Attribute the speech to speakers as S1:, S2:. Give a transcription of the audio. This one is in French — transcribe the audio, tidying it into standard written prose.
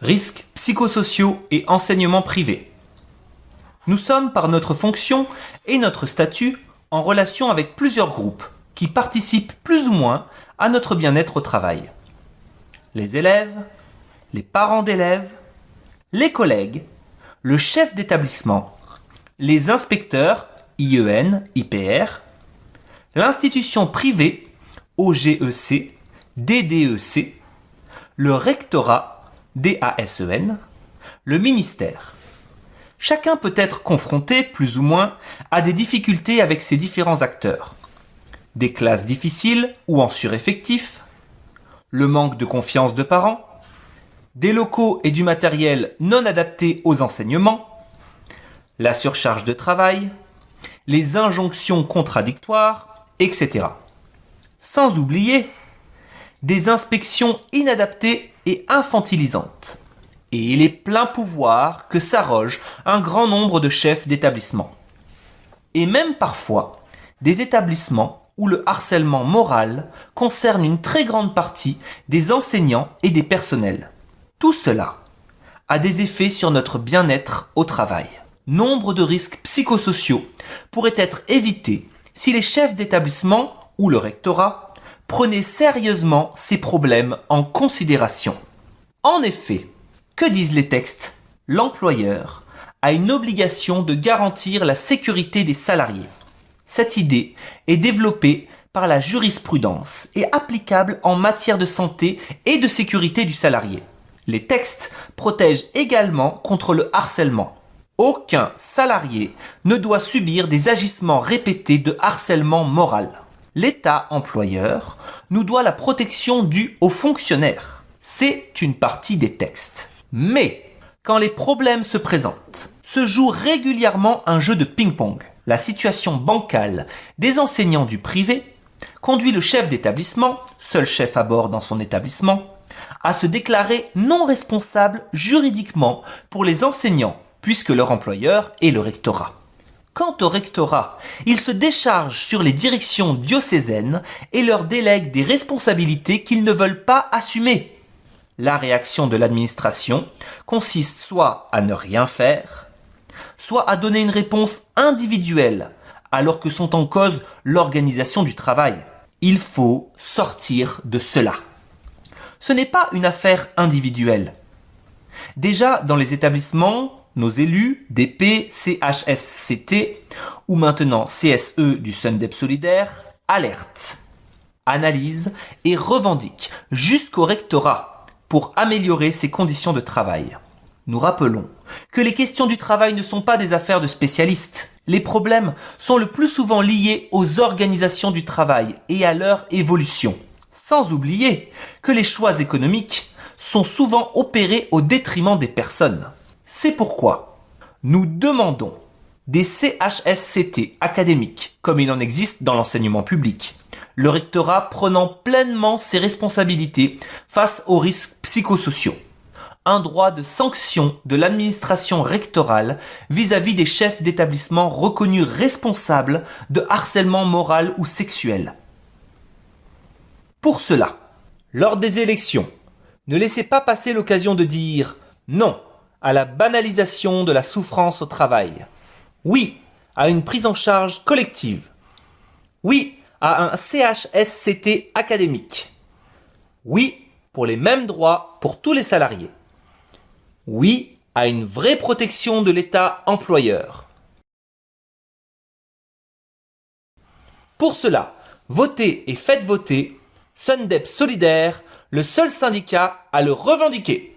S1: Risques psychosociaux et enseignement privé. Nous sommes par notre fonction et notre statut en relation avec plusieurs groupes qui participent plus ou moins à notre bien-être au travail. Les élèves, les parents d'élèves, les collègues, le chef d'établissement, les inspecteurs IEN, IPR, l'institution privée OGEC, DDEC, le rectorat DASEN, le ministère. Chacun peut être confronté, plus ou moins, à des difficultés avec ces différents acteurs. Des classes difficiles ou en sureffectif, le manque de confiance de parents, des locaux et du matériel non adaptés aux enseignements, la surcharge de travail, les injonctions contradictoires, etc. Sans oublier des inspections inadaptées et infantilisantes, et les pleins pouvoirs que s'arrogent un grand nombre de chefs d'établissement. Et même parfois des établissements où le harcèlement moral concerne une très grande partie des enseignants et des personnels. Tout cela a des effets sur notre bien-être au travail. Nombre de risques psychosociaux pourraient être évités si les chefs d'établissement ou le rectorat prenaient sérieusement ces problèmes en considération. En effet, que disent les textes ? L'employeur a une obligation de garantir la sécurité des salariés. Cette idée est développée par la jurisprudence et applicable en matière de santé et de sécurité du salarié. Les textes protègent également contre le harcèlement. Aucun salarié ne doit subir des agissements répétés de harcèlement moral. L'État employeur nous doit la protection due aux fonctionnaires. C'est une partie des textes. Mais, quand les problèmes se présentent, se joue régulièrement un jeu de ping-pong. La situation bancale des enseignants du privé conduit le chef d'établissement, seul chef à bord dans son établissement, à se déclarer non responsable juridiquement pour les enseignants, puisque leur employeur est le rectorat. Quant au rectorat, il se décharge sur les directions diocésaines et leur délègue des responsabilités qu'ils ne veulent pas assumer. La réaction de l'administration consiste soit à ne rien faire, soit à donner une réponse individuelle, alors que sont en cause l'organisation du travail. Il faut sortir de cela. Ce n'est pas une affaire individuelle. Déjà, dans les établissements, nos élus, DP, CHSCT ou maintenant CSE du Sundep Solidaire alertent, analysent et revendiquent jusqu'au rectorat pour améliorer ses conditions de travail. Nous rappelons que les questions du travail ne sont pas des affaires de spécialistes. Les problèmes sont le plus souvent liés aux organisations du travail et à leur évolution. Sans oublier que les choix économiques sont souvent opérés au détriment des personnes. C'est pourquoi nous demandons des CHSCT académiques, comme il en existe dans l'enseignement public, le rectorat prenant pleinement ses responsabilités face aux risques psychosociaux, un droit de sanction de l'administration rectorale vis-à-vis des chefs d'établissement reconnus responsables de harcèlement moral ou sexuel. Pour cela, lors des élections, ne laissez pas passer l'occasion de dire non à la banalisation de la souffrance au travail. Oui à une prise en charge collective. Oui à un CHSCT académique. Oui pour les mêmes droits pour tous les salariés. Oui à une vraie protection de l'État employeur. Pour cela, votez et faites voter Sundep Solidaire, le seul syndicat à le revendiquer.